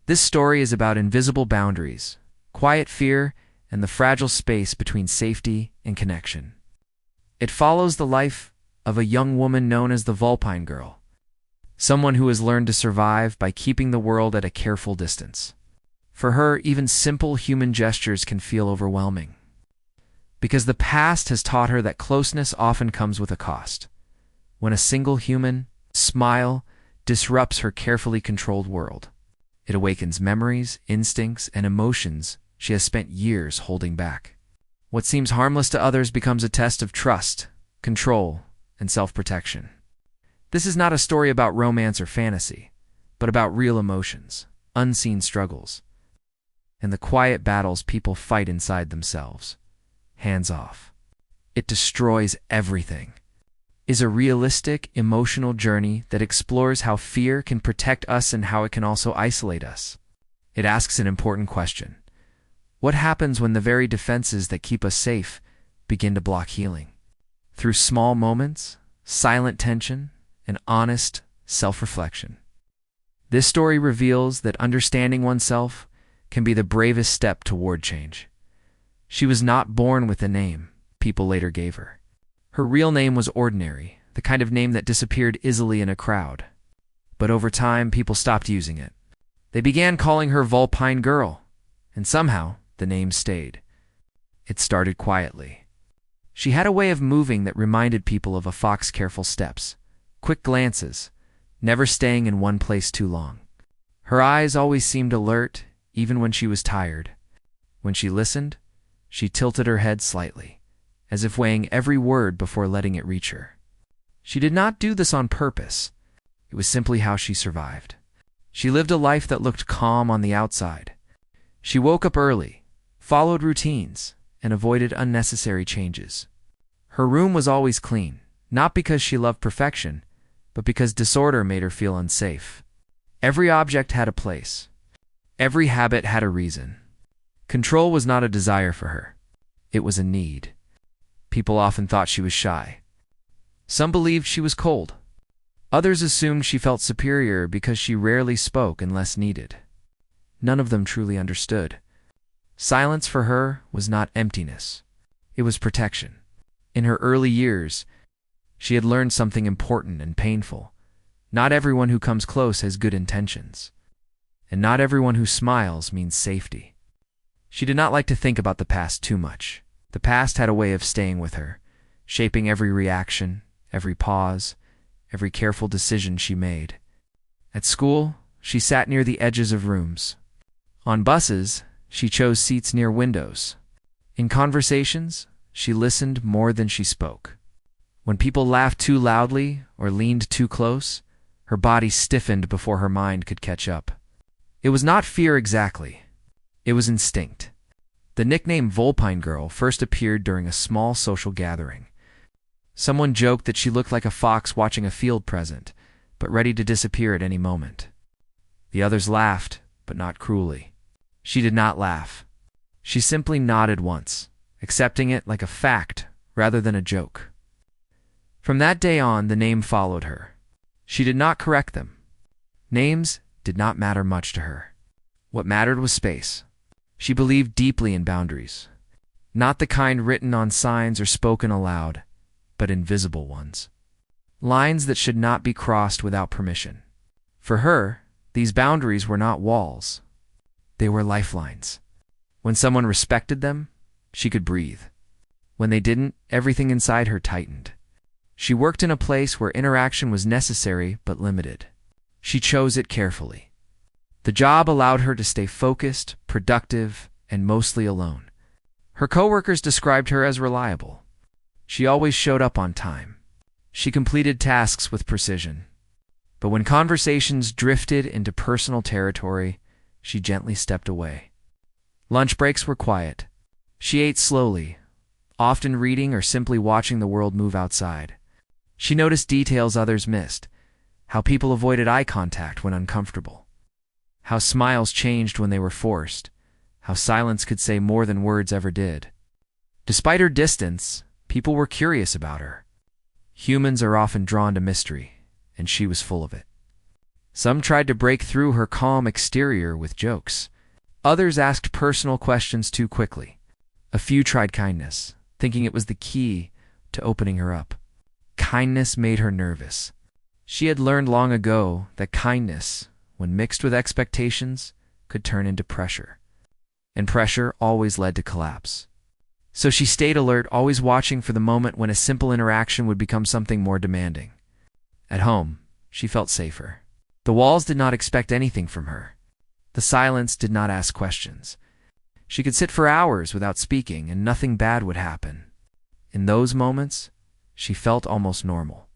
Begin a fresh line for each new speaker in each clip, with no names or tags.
This story is about invisible boundaries, quiet fear, and the fragile space between safety and connection. It follows the life of a young woman known as the Vulpine girl, someone who has learned to survive by keeping the world at a careful distance. For her, even simple human gestures can feel overwhelming, because the past has taught her that closeness often comes with a cost. When a single human smile disrupts her carefully controlled world, it awakens memories, instincts, and emotions she has spent years holding back. What seems harmless to others becomes a test of trust, control, and self-protection. This is not a story about romance or fantasy, but about real emotions, unseen struggles, and the quiet battles people fight inside themselves. Hands Off. It destroys everything is a realistic, emotional journey that explores how fear can protect us and how it can also isolate us. It asks an important question. What happens when the very defenses that keep us safe begin to block healing? Through small moments, silent tension, and honest self-reflection, this story reveals that understanding oneself can be the bravest step toward change. She was not born with the name people later gave her. Her real name was ordinary, the kind of name that disappeared easily in a crowd. But over time, people stopped using it. They began calling her Vulpine Girl, and somehow the name stayed. It started quietly. She had a way of moving that reminded people of a fox's careful steps, quick glances, never staying in one place too long. Her eyes always seemed alert, even when she was tired. When she listened, she tilted her head slightly, as if weighing every word before letting it reach her. She did not do this on purpose. It was simply how she survived. She lived a life that looked calm on the outside. She woke up early, followed routines, and avoided unnecessary changes. Her room was always clean, not because she loved perfection, but because disorder made her feel unsafe. Every object had a place. Every habit had a reason. Control was not a desire for her. It was a need. People often thought she was shy. Some believed she was cold. Others assumed she felt superior because she rarely spoke unless needed. None of them truly understood. Silence for her was not emptiness. It was protection. In her early years, she had learned something important and painful. Not everyone who comes close has good intentions. And not everyone who smiles means safety. She did not like to think about the past too much. The past had a way of staying with her, shaping every reaction, every pause, every careful decision she made. At school, she sat near the edges of rooms. On buses, she chose seats near windows. In conversations, she listened more than she spoke. When people laughed too loudly or leaned too close, her body stiffened before her mind could catch up. It was not fear exactly. It was instinct. The nickname Vulpine Girl first appeared during a small social gathering. Someone joked that she looked like a fox watching a field present, but ready to disappear at any moment. The others laughed, but not cruelly. She did not laugh. She simply nodded once, accepting it like a fact rather than a joke. From that day on, the name followed her. She did not correct them. Names did not matter much to her. What mattered was space. She believed deeply in boundaries, not the kind written on signs or spoken aloud, but invisible ones. Lines that should not be crossed without permission. For her, these boundaries were not walls. They were lifelines. When someone respected them, she could breathe. When they didn't, everything inside her tightened. She worked in a place where interaction was necessary but limited. She chose it carefully. The job allowed her to stay focused, productive, and mostly alone. Her coworkers described her as reliable. She always showed up on time. She completed tasks with precision. But when conversations drifted into personal territory, she gently stepped away. Lunch breaks were quiet. She ate slowly, often reading or simply watching the world move outside. She noticed details others missed, how people avoided eye contact when uncomfortable, how smiles changed when they were forced, how silence could say more than words ever did. Despite her distance, people were curious about her. Humans are often drawn to mystery, and she was full of it. Some tried to break through her calm exterior with jokes. Others asked personal questions too quickly. A few tried kindness, thinking it was the key to opening her up. Kindness made her nervous. She had learned long ago that kindness, when mixed with expectations, could turn into pressure. And pressure always led to collapse. So she stayed alert, always watching for the moment when a simple interaction would become something more demanding. At home, she felt safer. The walls did not expect anything from her. The silence did not ask questions. She could sit for hours without speaking, and nothing bad would happen. In those moments, she felt almost normal.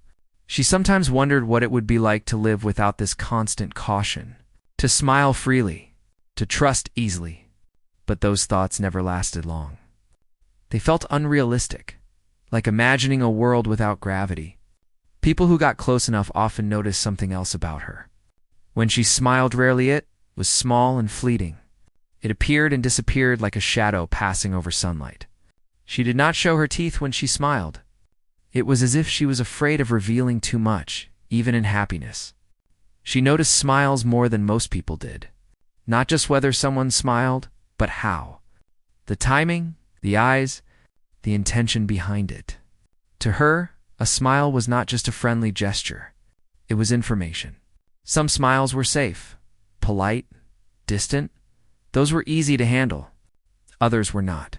She sometimes wondered what it would be like to live without this constant caution, to smile freely, to trust easily. But those thoughts never lasted long. They felt unrealistic, like imagining a world without gravity. People who got close enough often noticed something else about her. When she smiled, rarely it was small and fleeting. It appeared and disappeared like a shadow passing over sunlight. She did not show her teeth when she smiled. It was as if she was afraid of revealing too much, even in happiness. She noticed smiles more than most people did. Not just whether someone smiled, but how. The timing, the eyes, the intention behind it. To her, a smile was not just a friendly gesture. It was information. Some smiles were safe, polite, distant. Those were easy to handle. Others were not.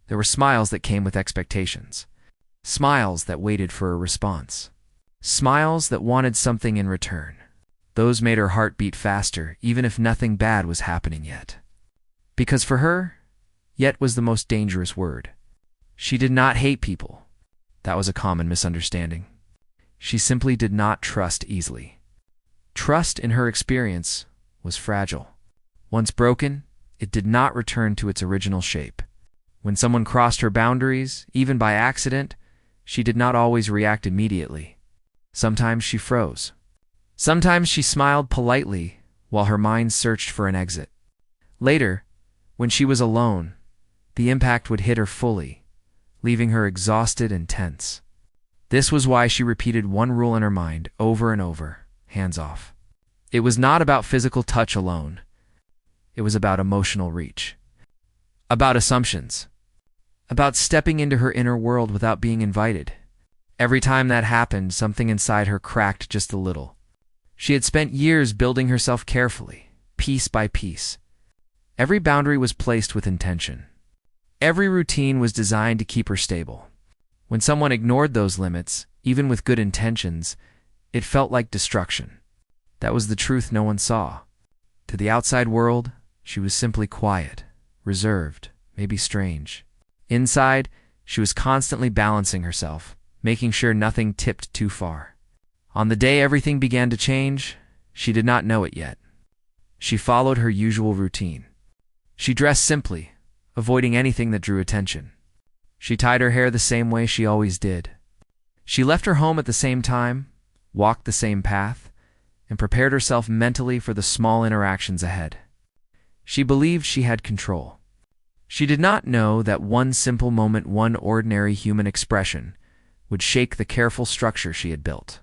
There were smiles that came with expectations. Smiles that waited for a response. Smiles that wanted something in return. Those made her heart beat faster, even if nothing bad was happening yet. Because for her, yet was the most dangerous word. She did not hate people. That was a common misunderstanding. She simply did not trust easily. Trust, in her experience, was fragile. Once broken, it did not return to its original shape. When someone crossed her boundaries, even by accident, she did not always react immediately. Sometimes she froze. Sometimes she smiled politely while her mind searched for an exit. Later, when she was alone, the impact would hit her fully, leaving her exhausted and tense. This was why she repeated one rule in her mind over and over: hands off. It was not about physical touch alone. It was about emotional reach. About assumptions. About stepping into her inner world without being invited. Every time that happened, something inside her cracked just a little. She had spent years building herself carefully, piece by piece. Every boundary was placed with intention. Every routine was designed to keep her stable. When someone ignored those limits, even with good intentions, it felt like destruction. That was the truth no one saw. To the outside world, she was simply quiet, reserved, maybe strange. Inside, she was constantly balancing herself, making sure nothing tipped too far. On the day everything began to change, she did not know it yet. She followed her usual routine. She dressed simply, avoiding anything that drew attention. She tied her hair the same way she always did. She left her home at the same time, walked the same path, and prepared herself mentally for the small interactions ahead. She believed she had control. She did not know that one simple moment, one ordinary human expression, would shake the careful structure she had built.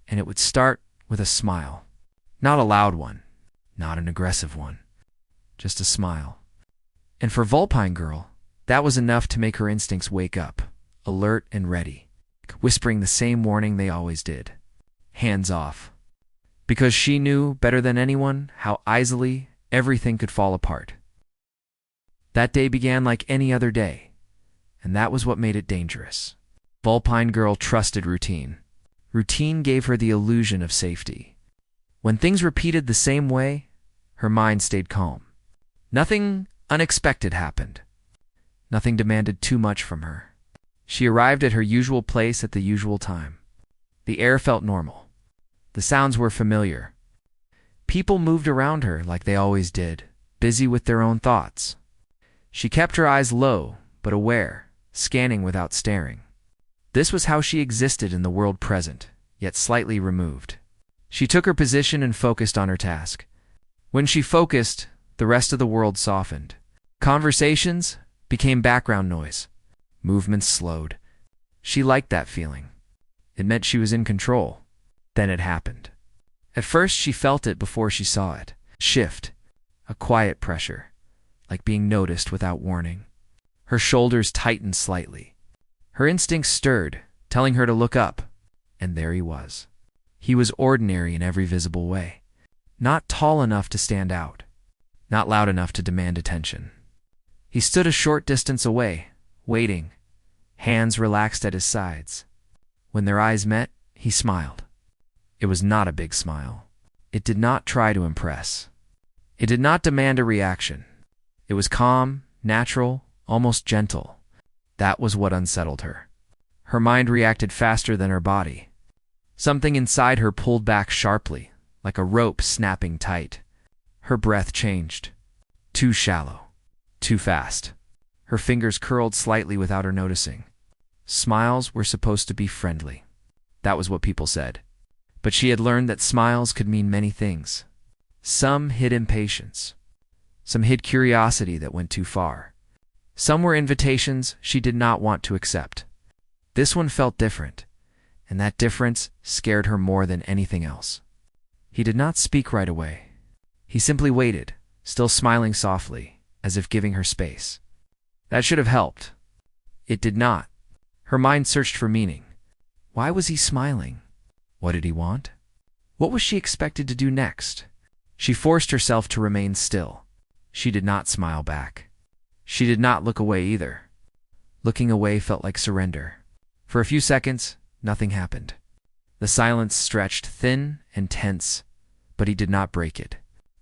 And it would start with a smile. Not a loud one, not an aggressive one, just a smile. And for Vulpine Girl, that was enough to make her instincts wake up, alert and ready, whispering the same warning they always did: hands off. Because she knew better than anyone how easily everything could fall apart. That day began like any other day, and that was what made it dangerous. Vulpine Girl trusted routine. Routine gave her the illusion of safety. When things repeated the same way, her mind stayed calm. Nothing unexpected happened. Nothing demanded too much from her. She arrived at her usual place at the usual time. The air felt normal. The sounds were familiar. People moved around her like they always did, busy with their own thoughts. She kept her eyes low, but aware, scanning without staring. This was how she existed in the world present, yet slightly removed. She took her position and focused on her task. When she focused, the rest of the world softened. Conversations became background noise. Movements slowed. She liked that feeling. It meant she was in control. Then it happened. At first she felt it before she saw it. Shift. A quiet pressure, like being noticed without warning. Her shoulders tightened slightly. Her instincts stirred, telling her to look up. And there he was. He was ordinary in every visible way. Not tall enough to stand out. Not loud enough to demand attention. He stood a short distance away, waiting, hands relaxed at his sides. When their eyes met, he smiled. It was not a big smile. It did not try to impress. It did not demand a reaction. It was calm, natural, almost gentle. That was what unsettled her. Her mind reacted faster than her body. Something inside her pulled back sharply, like a rope snapping tight. Her breath changed. Too shallow. Too fast. Her fingers curled slightly without her noticing. Smiles were supposed to be friendly. That was what people said. But she had learned that smiles could mean many things. Some hid impatience. Some hid curiosity that went too far. Some were invitations she did not want to accept. This one felt different, and that difference scared her more than anything else. He did not speak right away. He simply waited, still smiling softly, as if giving her space. That should have helped. It did not. Her mind searched for meaning. Why was he smiling? What did he want? What was she expected to do next? She forced herself to remain still. She did not smile back. She did not look away either. Looking away felt like surrender. For a few seconds, nothing happened. The silence stretched thin and tense, but he did not break it.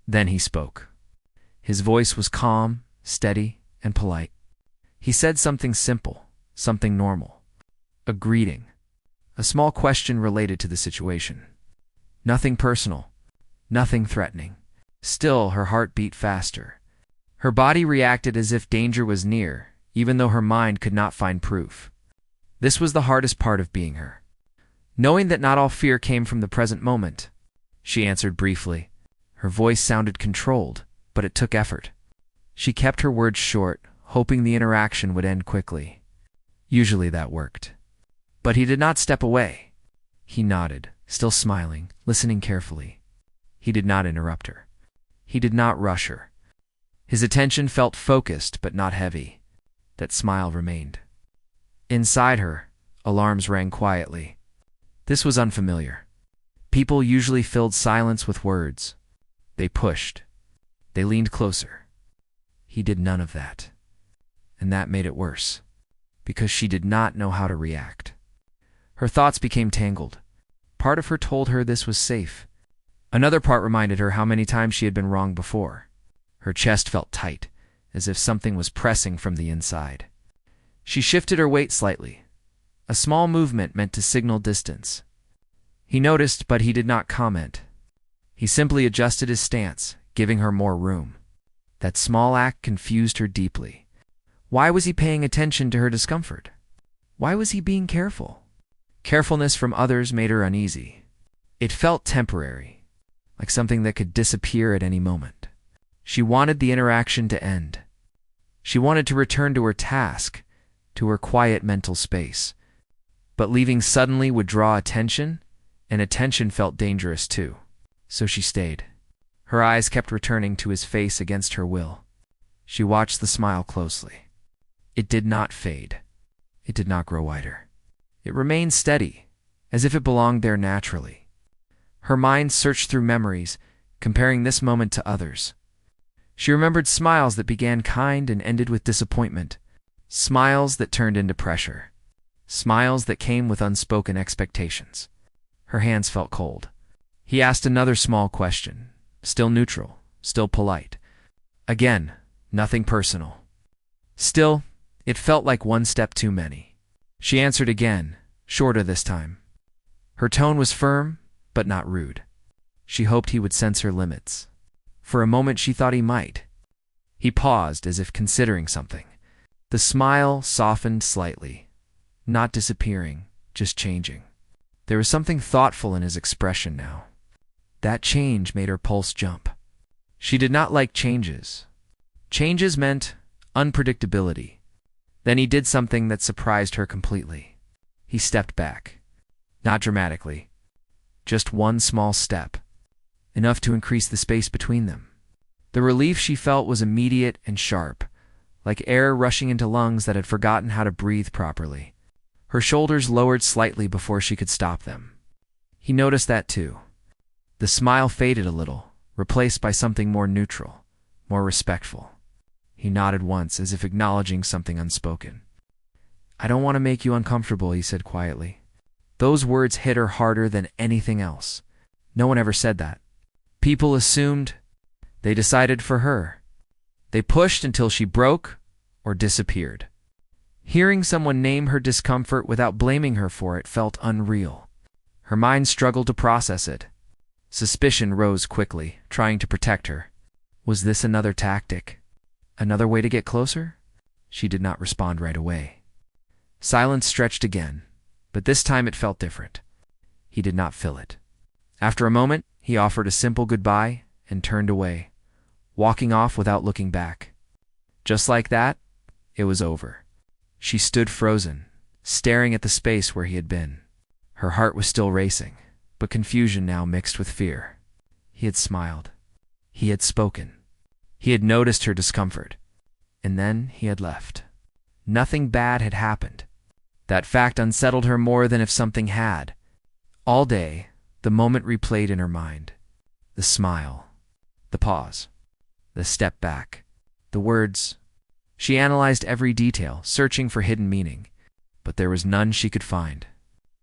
Then he spoke. His voice was calm, steady, and polite. He said something simple, something normal. A greeting. A small question related to the situation. Nothing personal. Nothing threatening. Still, her heart beat faster. Her body reacted as if danger was near, even though her mind could not find proof. This was the hardest part of being her. Knowing that not all fear came from the present moment. She answered briefly. Her voice sounded controlled, but it took effort. She kept her words short, hoping the interaction would end quickly. Usually that worked. But he did not step away. He nodded, still smiling, listening carefully. He did not interrupt her. He did not rush her. His attention felt focused but not heavy. That smile remained. Inside her, alarms rang quietly. This was unfamiliar. People usually filled silence with words. They pushed. They leaned closer. He did none of that. And that made it worse, because she did not know how to react. Her thoughts became tangled. Part of her told her this was safe. Another part reminded her how many times she had been wrong before. Her chest felt tight, as if something was pressing from the inside. She shifted her weight slightly, a small movement meant to signal distance. He noticed, but he did not comment. He simply adjusted his stance, giving her more room. That small act confused her deeply. Why was he paying attention to her discomfort? Why was he being careful? Carefulness from others made her uneasy. It felt temporary, like something that could disappear at any moment. She wanted the interaction to end. She wanted to return to her task, to her quiet mental space. But leaving suddenly would draw attention, and attention felt dangerous too. So she stayed. Her eyes kept returning to his face against her will. She watched the smile closely. It did not fade. It did not grow wider. It remained steady, as if it belonged there naturally. Her mind searched through memories, comparing this moment to others. She remembered smiles that began kind and ended with disappointment. Smiles that turned into pressure. Smiles that came with unspoken expectations. Her hands felt cold. He asked another small question, still neutral, still polite. Again, nothing personal. Still, it felt like one step too many. She answered again, shorter this time. Her tone was firm, but not rude. She hoped he would sense her limits. For a moment she thought he might. He paused as if considering something. The smile softened slightly, not disappearing, just changing. There was something thoughtful in his expression now. That change made her pulse jump. She did not like changes. Changes meant unpredictability. Then he did something that surprised her completely. He stepped back. Not dramatically. Just one small step. enough to increase the space between them. The relief she felt was immediate and sharp, like air rushing into lungs that had forgotten how to breathe properly. Her shoulders lowered slightly before she could stop them. He noticed that too. The smile faded a little, replaced by something more neutral, more respectful. He nodded once, as if acknowledging something unspoken. "I don't want to make you uncomfortable," he said quietly. Those words hit her harder than anything else. No one ever said that. People assumed. They decided for her. They pushed until she broke or disappeared. Hearing someone name her discomfort without blaming her for it felt unreal. Her mind struggled to process it. Suspicion rose quickly, trying to protect her. Was this another tactic? Another way to get closer? She did not respond right away. Silence stretched again, but this time it felt different. He did not fill it. After a moment, he offered a simple goodbye and turned away, walking off without looking back. Just like that, it was over. She stood frozen, staring at the space where he had been. Her heart was still racing, but confusion now mixed with fear. He had smiled. He had spoken. He had noticed her discomfort. And then he had left. Nothing bad had happened. That fact unsettled her more than if something had. All day, the moment replayed in her mind. The smile. The pause. The step back. The words. She analyzed every detail, searching for hidden meaning, but there was none she could find.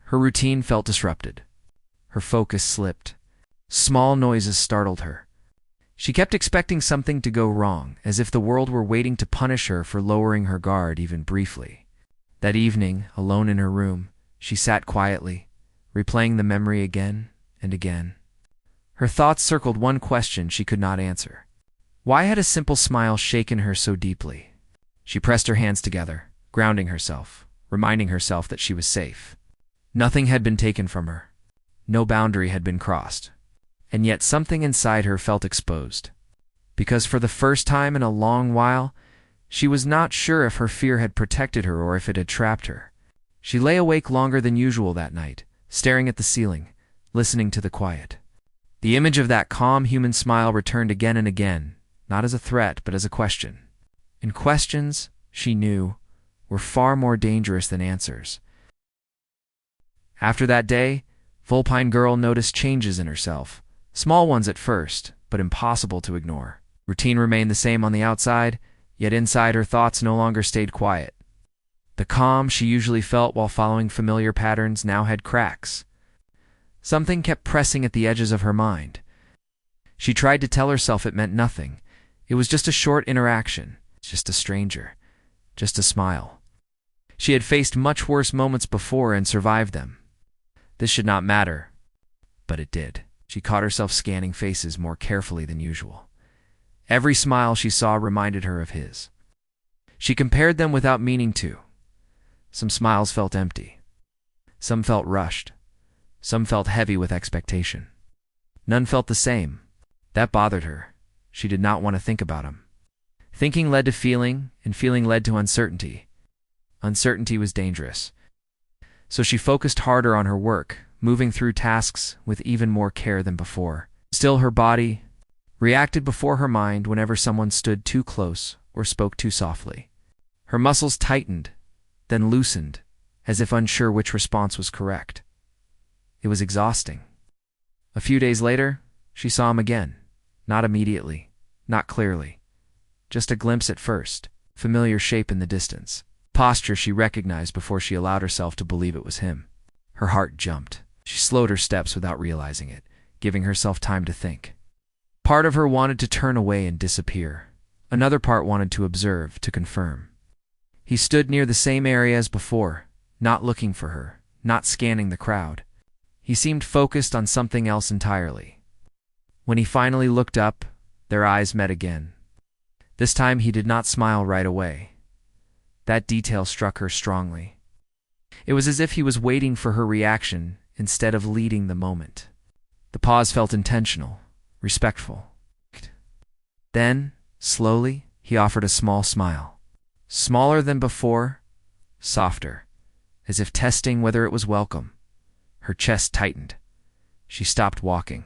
Her routine felt disrupted. Her focus slipped. Small noises startled her. She kept expecting something to go wrong, as if the world were waiting to punish her for lowering her guard even briefly. That evening, alone in her room, she sat quietly, replaying the memory again and again. Her thoughts circled one question she could not answer. Why had a simple smile shaken her so deeply? She pressed her hands together, grounding herself, reminding herself that she was safe. Nothing had been taken from her. No boundary had been crossed. And yet something inside her felt exposed. Because for the first time in a long while, she was not sure if her fear had protected her or if it had trapped her. She lay awake longer than usual that night, staring at the ceiling, listening to the quiet. The image of that calm human smile returned again and again, not as a threat but as a question. And questions, she knew, were far more dangerous than answers. After that day, Vulpine Girl noticed changes in herself. Small ones at first, but impossible to ignore. Routine remained the same on the outside, yet inside her thoughts no longer stayed quiet. The calm she usually felt while following familiar patterns now had cracks. Something kept pressing at the edges of her mind. She tried to tell herself it meant nothing. It was just a short interaction, just a stranger, just a smile. She had faced much worse moments before and survived them. This should not matter, but it did. She caught herself scanning faces more carefully than usual. Every smile she saw reminded her of his. She compared them without meaning to. Some smiles felt empty. Some felt rushed. Some felt heavy with expectation. None felt the same. That bothered her. She did not want to think about him. Thinking led to feeling, and feeling led to uncertainty. Uncertainty was dangerous. So she focused harder on her work, moving through tasks with even more care than before. Still, her body reacted before her mind whenever someone stood too close or spoke too softly. Her muscles tightened, then loosened, as if unsure which response was correct. It was exhausting. A few days later, she saw him again. Not immediately, not clearly. Just a glimpse at first, familiar shape in the distance. Posture she recognized before she allowed herself to believe it was him. Her heart jumped. She slowed her steps without realizing it, giving herself time to think. Part of her wanted to turn away and disappear. Another part wanted to observe, to confirm. He stood near the same area as before, not looking for her, not scanning the crowd. He seemed focused on something else entirely. When he finally looked up, their eyes met again. This time he did not smile right away. That detail struck her strongly. It was as if he was waiting for her reaction instead of leading the moment. The pause felt intentional, respectful. Then, slowly, he offered a small smile. Smaller than before, softer, as if testing whether it was welcome. Her chest tightened. She stopped walking.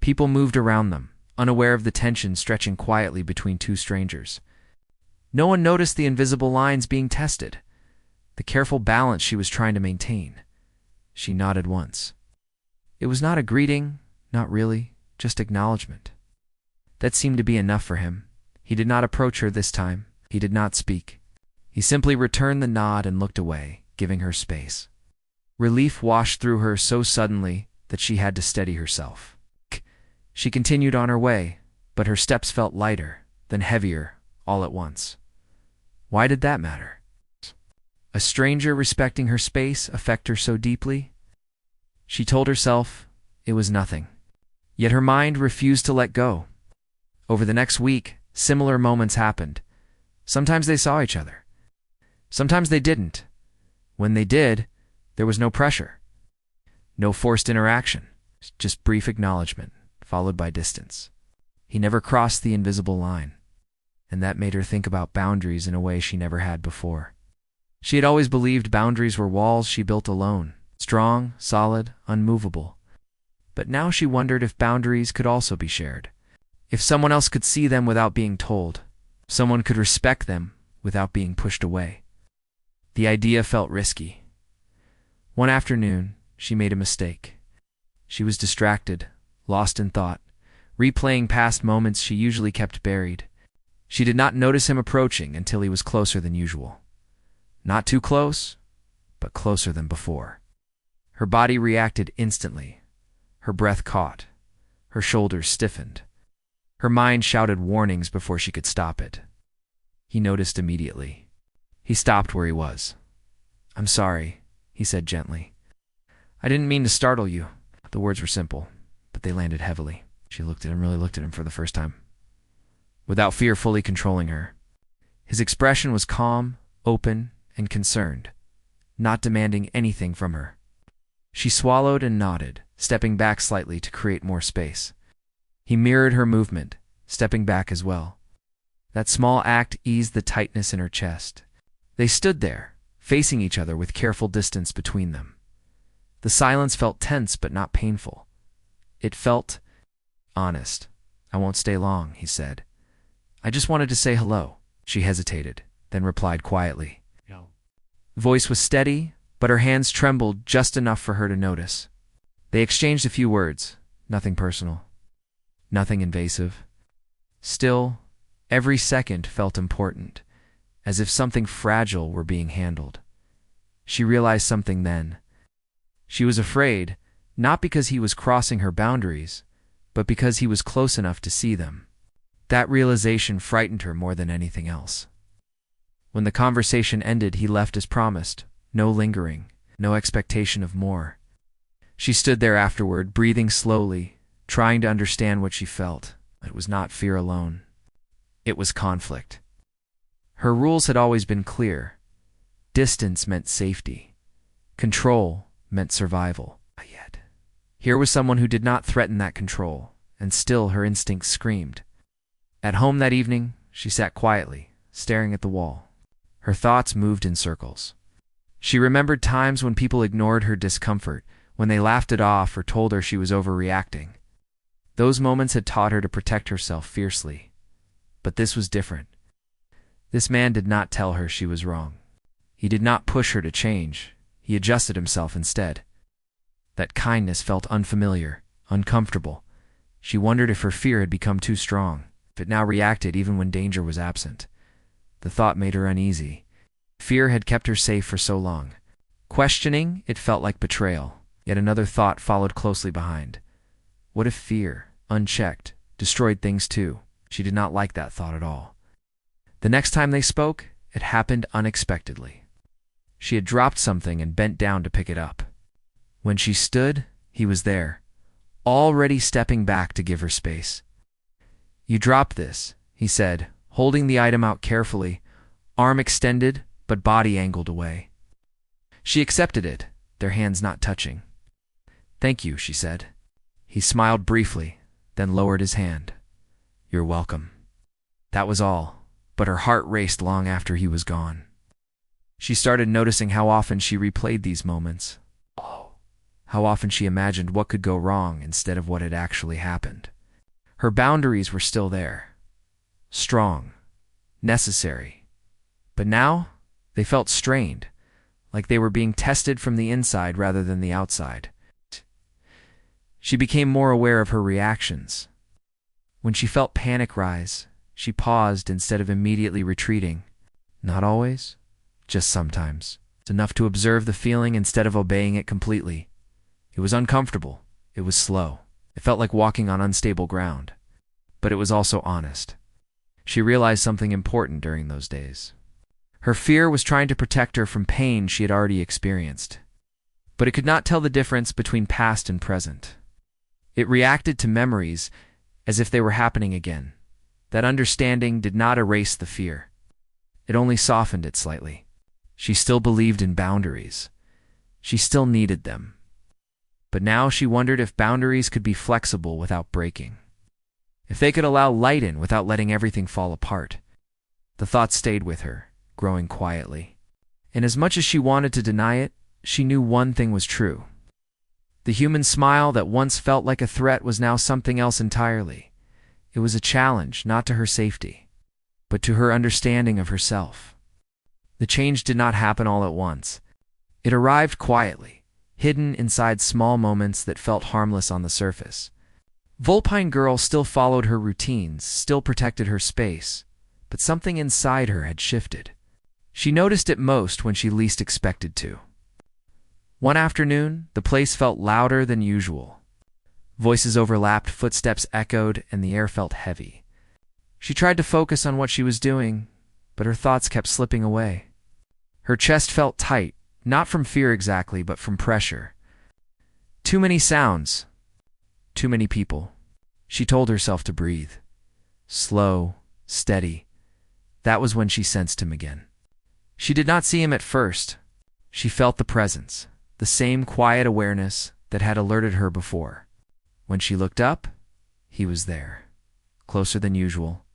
People moved around them, unaware of the tension stretching quietly between two strangers. No one noticed the invisible lines being tested, the careful balance she was trying to maintain. She nodded once. It was not a greeting, not really, just acknowledgement. That seemed to be enough for him. He did not approach her this time. He did not speak. He simply returned the nod and looked away, giving her space. Relief washed through her so suddenly that she had to steady herself. She continued on her way, but her steps felt lighter, then heavier, all at once. Why did that matter? A stranger respecting her space affect her so deeply? She told herself it was nothing. Yet her mind refused to let go. Over the next week, similar moments happened. Sometimes they saw each other. Sometimes they didn't. When they did, there was no pressure. No forced interaction, just brief acknowledgement, followed by distance. He never crossed the invisible line, and that made her think about boundaries in a way she never had before. She had always believed boundaries were walls she built alone, strong, solid, unmovable. But now she wondered if boundaries could also be shared. If someone else could see them without being told, someone could respect them without being pushed away. The idea felt risky. One afternoon, she made a mistake. She was distracted, lost in thought, replaying past moments she usually kept buried. She did not notice him approaching until he was closer than usual. Not too close, but closer than before. Her body reacted instantly. Her breath caught. Her shoulders stiffened. Her mind shouted warnings before she could stop it. He noticed immediately. He stopped where he was. "I'm sorry," he said gently. "I didn't mean to startle you." The words were simple, but they landed heavily. She really looked at him for the first time, without fear fully controlling her. His expression was calm, open, and concerned, not demanding anything from her. She swallowed and nodded, stepping back slightly to create more space. He mirrored her movement, stepping back as well. That small act eased the tightness in her chest. They stood there, facing each other with careful distance between them. The silence felt tense but not painful. It felt honest. "I won't stay long," he said. "I just wanted to say hello." She hesitated, then replied quietly. "No." The voice was steady, but her hands trembled just enough for her to notice. They exchanged a few words, nothing personal, nothing invasive. Still, every second felt important, as if something fragile were being handled. She realized something then. She was afraid, not because he was crossing her boundaries, but because he was close enough to see them. That realization frightened her more than anything else. When the conversation ended, he left as promised, no lingering, no expectation of more. She stood there afterward, breathing slowly, trying to understand what she felt. It was not fear alone. It was conflict. Her rules had always been clear. Distance meant safety. Control meant survival. Yet, here was someone who did not threaten that control, and still her instincts screamed. At home that evening, she sat quietly, staring at the wall. Her thoughts moved in circles. She remembered times when people ignored her discomfort, when they laughed it off or told her she was overreacting. Those moments had taught her to protect herself fiercely. But this was different. This man did not tell her she was wrong. He did not push her to change. He adjusted himself instead. That kindness felt unfamiliar, uncomfortable. She wondered if her fear had become too strong, if it now reacted even when danger was absent. The thought made her uneasy. Fear had kept her safe for so long. Questioning, it felt like betrayal. Yet another thought followed closely behind. What if fear, unchecked, destroyed things too? She did not like that thought at all. The next time they spoke, it happened unexpectedly. She had dropped something and bent down to pick it up. When she stood, he was there, already stepping back to give her space. "You dropped this," he said, holding the item out carefully, arm extended but body angled away. She accepted it, their hands not touching. "Thank you," she said. He smiled briefly, then lowered his hand. "You're welcome." That was all, but her heart raced long after he was gone. She started noticing how often she replayed these moments. how often she imagined what could go wrong instead of what had actually happened. Her boundaries were still there, strong, necessary, but now they felt strained, like they were being tested from the inside rather than the outside. She became more aware of her reactions. When she felt panic rise, she paused instead of immediately retreating. Not always, just sometimes. It's enough to observe the feeling instead of obeying it completely. It was uncomfortable. It was slow. It felt like walking on unstable ground. But it was also honest. She realized something important during those days. Her fear was trying to protect her from pain she had already experienced. But it could not tell the difference between past and present. It reacted to memories as if they were happening again. That understanding did not erase the fear. It only softened it slightly. She still believed in boundaries. She still needed them. But now she wondered if boundaries could be flexible without breaking. If they could allow light in without letting everything fall apart. The thought stayed with her, growing quietly. And as much as she wanted to deny it, she knew one thing was true. The human smile that once felt like a threat was now something else entirely. It was a challenge, not to her safety, but to her understanding of herself. The change did not happen all at once. It arrived quietly, hidden inside small moments that felt harmless on the surface. Vulpine Girl still followed her routines, still protected her space, but something inside her had shifted. She noticed it most when she least expected to. One afternoon, the place felt louder than usual. Voices overlapped, footsteps echoed, and the air felt heavy. She tried to focus on what she was doing, but her thoughts kept slipping away. Her chest felt tight, not from fear exactly, but from pressure. Too many sounds. Too many people. She told herself to breathe. Slow, steady. That was when she sensed him again. She did not see him at first. She felt the presence, the same quiet awareness that had alerted her before. When she looked up, he was there, closer than usual,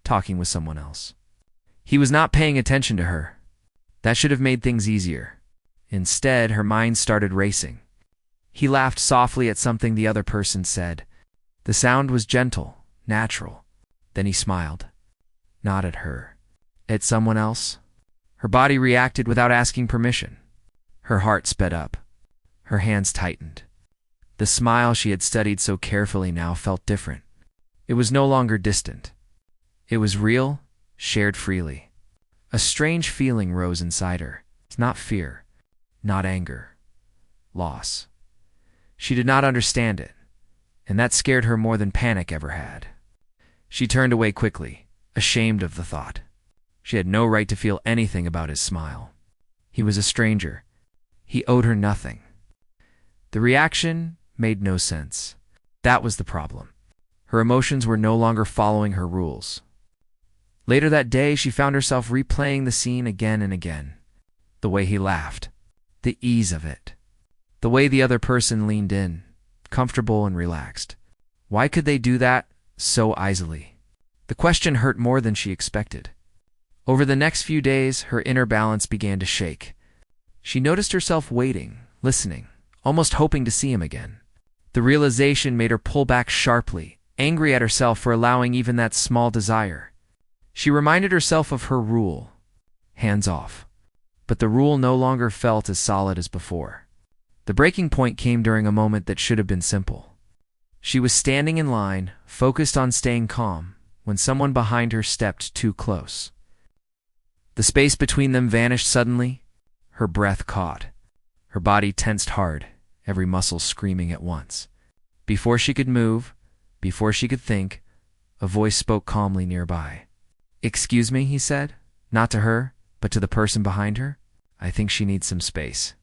talking with someone else. He was not paying attention to her. That should have made things easier. Instead, her mind started racing. He laughed softly at something the other person said. The sound was gentle, natural. Then he smiled. Not at her. At someone else. Her body reacted without asking permission. Her heart sped up. Her hands tightened. The smile she had studied so carefully now felt different. It was no longer distant. It was real, shared freely. A strange feeling rose inside her. Not fear, not anger. Loss. She did not understand it, and that scared her more than panic ever had. She turned away quickly, ashamed of the thought. She had no right to feel anything about his smile. He was a stranger. He owed her nothing. The reaction made no sense. That was the problem. Her emotions were no longer following her rules. Later that day, she found herself replaying the scene again and again. The way he laughed. The ease of it. The way the other person leaned in, comfortable and relaxed. Why could they do that so easily? The question hurt more than she expected. Over the next few days, her inner balance began to shake. She noticed herself waiting, listening, almost hoping to see him again. The realization made her pull back sharply, angry at herself for allowing even that small desire. She reminded herself of her rule, hands off. But the rule no longer felt as solid as before. The breaking point came during a moment that should have been simple. She was standing in line, focused on staying calm, when someone behind her stepped too close. The space between them vanished suddenly. Her breath caught. Her body tensed hard, every muscle screaming at once. Before she could move, before she could think, a voice spoke calmly nearby. "Excuse me," he said, not to her, but to the person behind her. "I think she needs some space."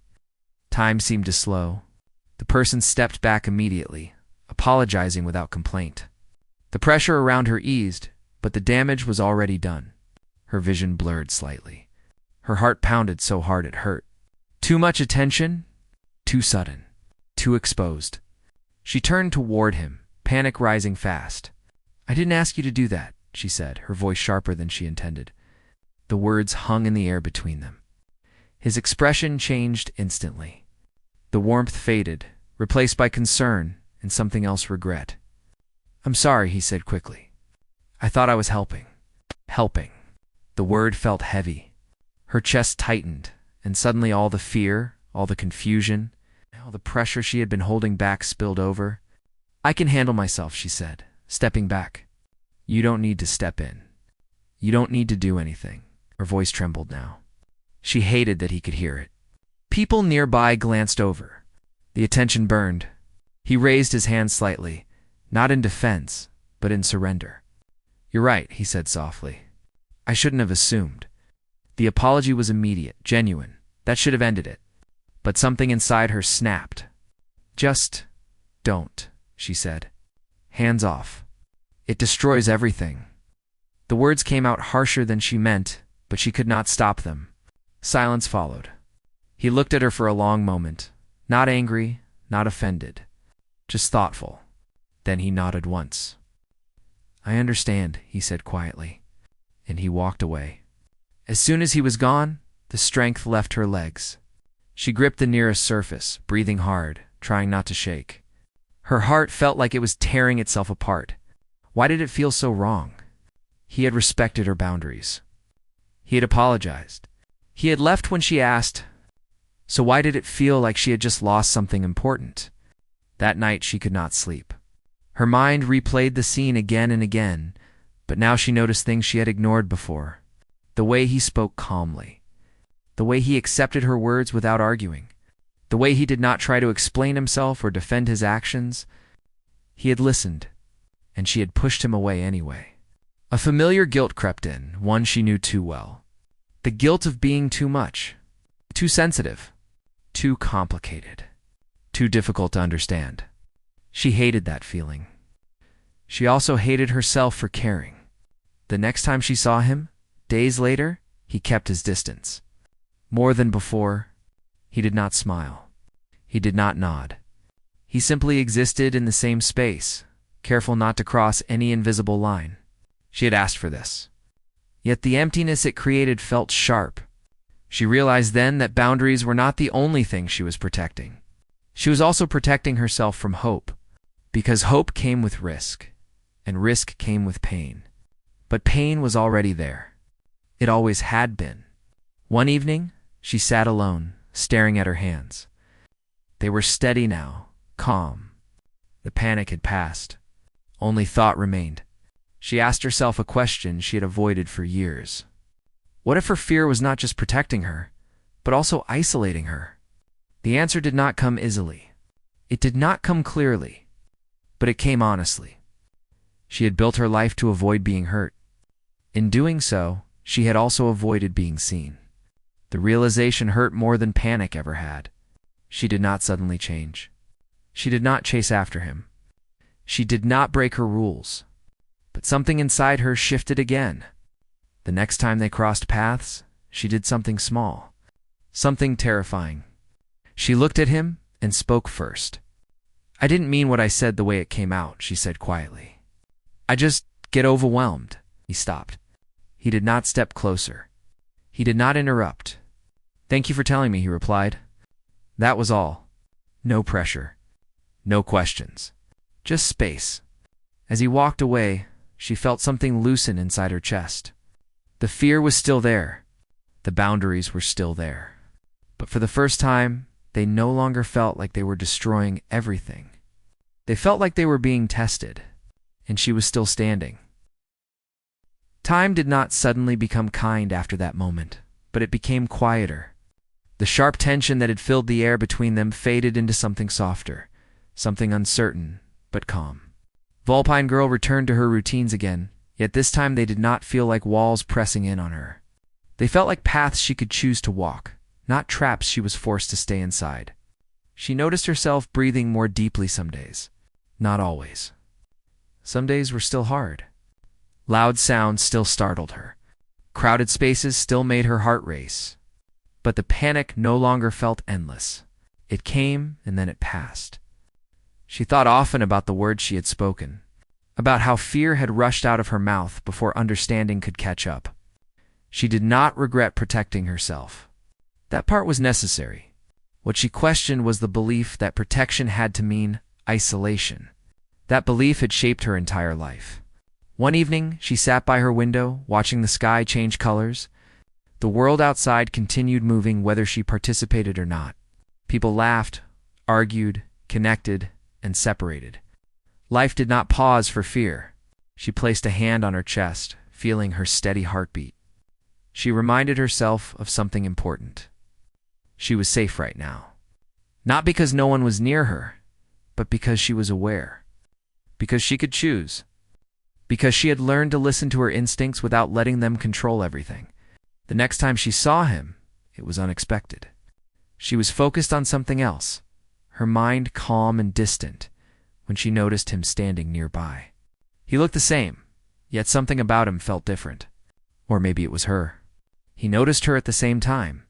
Time seemed to slow. The person stepped back immediately, apologizing without complaint. The pressure around her eased, but the damage was already done. Her vision blurred slightly. Her heart pounded so hard it hurt. Too much attention, too sudden, too exposed. She turned toward him, panic rising fast. "I didn't ask you to do that," she said, her voice sharper than she intended. The words hung in the air between them. His expression changed instantly. The warmth faded, replaced by concern and something else, regret. "I'm sorry," he said quickly. "I thought I was helping." Helping. The word felt heavy. Her chest tightened, and suddenly all the fear, all the confusion, all the pressure she had been holding back spilled over. "I can handle myself," she said, stepping back. "You don't need to step in. You don't need to do anything." Her voice trembled now. She hated that he could hear it. People nearby glanced over. The attention burned. He raised his hand slightly, not in defense, but in surrender. "You're right," he said softly. "I shouldn't have assumed." The apology was immediate, genuine. That should have ended it. But something inside her snapped. "Just don't," she said. "Hands off. It destroys everything." The words came out harsher than she meant, but she could not stop them. Silence followed. He looked at her for a long moment, not angry, not offended, just thoughtful. Then he nodded once. "I understand," he said quietly, and he walked away. As soon as he was gone, the strength left her legs. She gripped the nearest surface, breathing hard, trying not to shake. Her heart felt like it was tearing itself apart. Why did it feel so wrong? He had respected her boundaries. He had apologized. He had left when she asked. So why did it feel like she had just lost something important? That night she could not sleep. Her mind replayed the scene again and again, but now she noticed things she had ignored before. The way he spoke calmly. The way he accepted her words without arguing. The way he did not try to explain himself or defend his actions. He had listened, and she had pushed him away anyway. A familiar guilt crept in, one she knew too well. The guilt of being too much, too sensitive, too complicated, too difficult to understand. She hated that feeling. She also hated herself for caring. The next time she saw him, days later, he kept his distance. More than before, he did not smile. He did not nod. He simply existed in the same space, careful not to cross any invisible line. She had asked for this. Yet the emptiness it created felt sharp. She realized then that boundaries were not the only thing she was protecting. She was also protecting herself from hope, because hope came with risk, and risk came with pain. But pain was already there. It always had been. One evening, she sat alone, staring at her hands. They were steady now, calm. The panic had passed. Only thought remained. She asked herself a question she had avoided for years. What if her fear was not just protecting her, but also isolating her? The answer did not come easily. It did not come clearly, but it came honestly. She had built her life to avoid being hurt. In doing so, she had also avoided being seen. The realization hurt more than panic ever had. She did not suddenly change. She did not chase after him. She did not break her rules. But something inside her shifted again. The next time they crossed paths, she did something small, something terrifying. She looked at him and spoke first. "I didn't mean what I said the way it came out," she said quietly. "I just get overwhelmed." He stopped. He did not step closer. He did not interrupt. "Thank you for telling me," he replied. That was all. No pressure. No questions. Just space. As he walked away, she felt something loosen inside her chest. The fear was still there. The boundaries were still there. But for the first time, they no longer felt like they were destroying everything. They felt like they were being tested, and she was still standing. Time did not suddenly become kind after that moment, but it became quieter. The sharp tension that had filled the air between them faded into something softer, something uncertain, but calm. Vulpine Girl returned to her routines again, yet this time they did not feel like walls pressing in on her. They felt like paths she could choose to walk, not traps she was forced to stay inside. She noticed herself breathing more deeply some days. Not always. Some days were still hard. Loud sounds still startled her. Crowded spaces still made her heart race. But the panic no longer felt endless. It came and then it passed. She thought often about the words she had spoken, about how fear had rushed out of her mouth before understanding could catch up. She did not regret protecting herself. That part was necessary. What she questioned was the belief that protection had to mean isolation. That belief had shaped her entire life. One evening, she sat by her window, watching the sky change colors. The world outside continued moving whether she participated or not. People laughed, argued, connected, and separated. Life did not pause for fear. She placed a hand on her chest, feeling her steady heartbeat. She reminded herself of something important. She was safe right now. Not because no one was near her, but because she was aware. Because she could choose. Because she had learned to listen to her instincts without letting them control everything. The next time she saw him, it was unexpected. She was focused on something else, her mind calm and distant, when she noticed him standing nearby. He looked the same, yet something about him felt different. Or maybe it was her. He noticed her at the same time.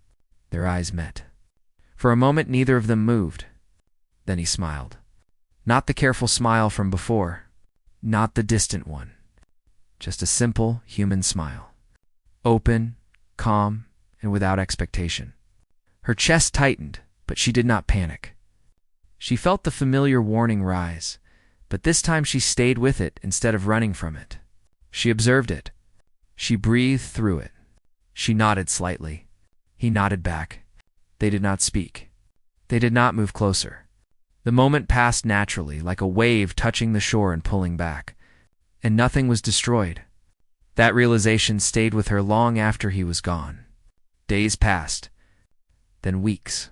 Their eyes met. For a moment, neither of them moved. Then he smiled. Not the careful smile from before, not the distant one. Just a simple human smile. Open, calm, and without expectation. Her chest tightened, but she did not panic. She felt the familiar warning rise, but this time she stayed with it instead of running from it. She observed it. She breathed through it. She nodded slightly. He nodded back. They did not speak. They did not move closer. The moment passed naturally, like a wave touching the shore and pulling back. And nothing was destroyed. That realization stayed with her long after he was gone. Days passed. Then weeks.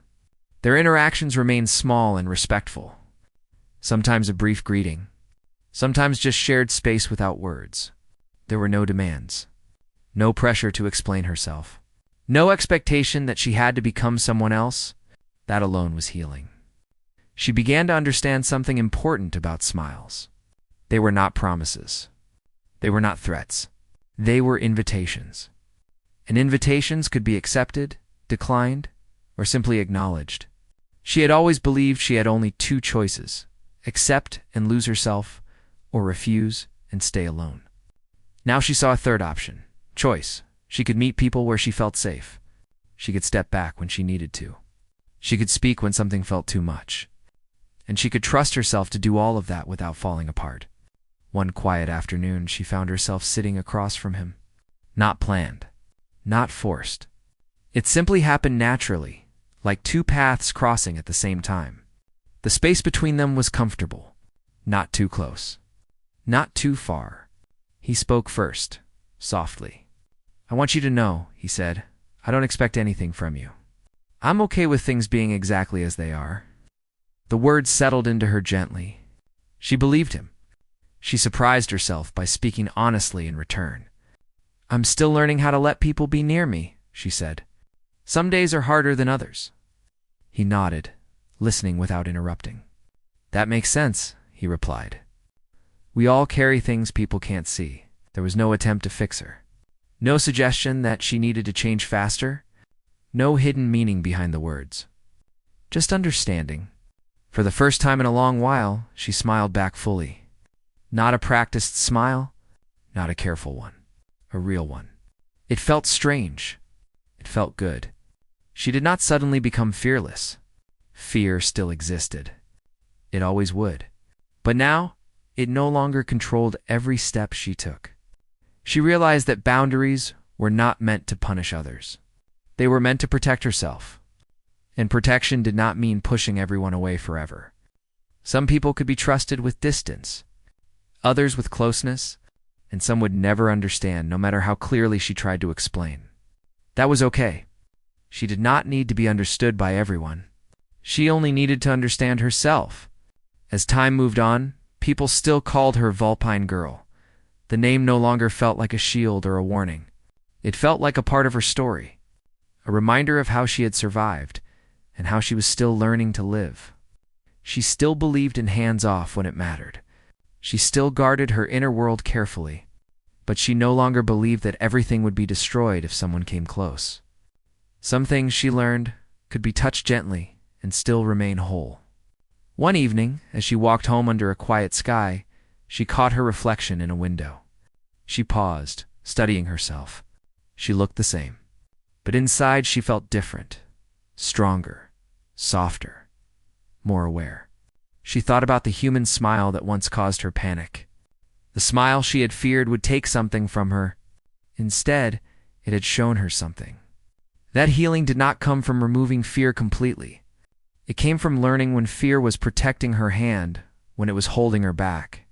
Their interactions remained small and respectful. Sometimes a brief greeting. Sometimes just shared space without words. There were no demands. No pressure to explain herself. No expectation that she had to become someone else. That alone was healing. She began to understand something important about smiles. They were not promises. They were not threats. They were invitations. And invitations could be accepted, declined, or simply acknowledged. She had always believed she had only two choices: accept and lose herself, or refuse and stay alone. Now she saw a third option: choice. She could meet people where she felt safe. She could step back when she needed to. She could speak when something felt too much. And she could trust herself to do all of that without falling apart. One quiet afternoon, she found herself sitting across from him. Not planned. Not forced. It simply happened naturally, like two paths crossing at the same time. The space between them was comfortable. Not too close. Not too far. He spoke first, softly. "I want you to know," he said, "I don't expect anything from you. I'm okay with things being exactly as they are." The words settled into her gently. She believed him. She surprised herself by speaking honestly in return. "I'm still learning how to let people be near me," she said. "Some days are harder than others." He nodded, listening without interrupting. "That makes sense," he replied. "We all carry things people can't see." There was no attempt to fix her. No suggestion that she needed to change faster. No hidden meaning behind the words. Just understanding. For the first time in a long while, she smiled back fully. Not a practiced smile, not a careful one. A real one. It felt strange. It felt good. She did not suddenly become fearless. Fear still existed. It always would. But now, it no longer controlled every step she took. She realized that boundaries were not meant to punish others. They were meant to protect herself. And protection did not mean pushing everyone away forever. Some people could be trusted with distance, others with closeness, and some would never understand, no matter how clearly she tried to explain. That was okay. She did not need to be understood by everyone. She only needed to understand herself. As time moved on, people still called her Vulpine Girl. The name no longer felt like a shield or a warning. It felt like a part of her story, a reminder of how she had survived and how she was still learning to live. She still believed in hands-off when it mattered. She still guarded her inner world carefully, but she no longer believed that everything would be destroyed if someone came close. Some things, she learned, could be touched gently and still remain whole. One evening, as she walked home under a quiet sky, she caught her reflection in a window. She paused, studying herself. She looked the same. But inside she felt different, stronger, softer, more aware. She thought about the human smile that once caused her panic. The smile she had feared would take something from her. Instead, it had shown her something. That healing did not come from removing fear completely. It came from learning when fear was protecting her hand, when it was holding her back.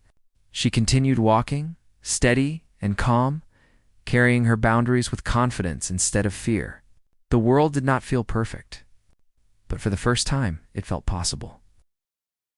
She continued walking, steady and calm, carrying her boundaries with confidence instead of fear. The world did not feel perfect, but for the first time, it felt possible.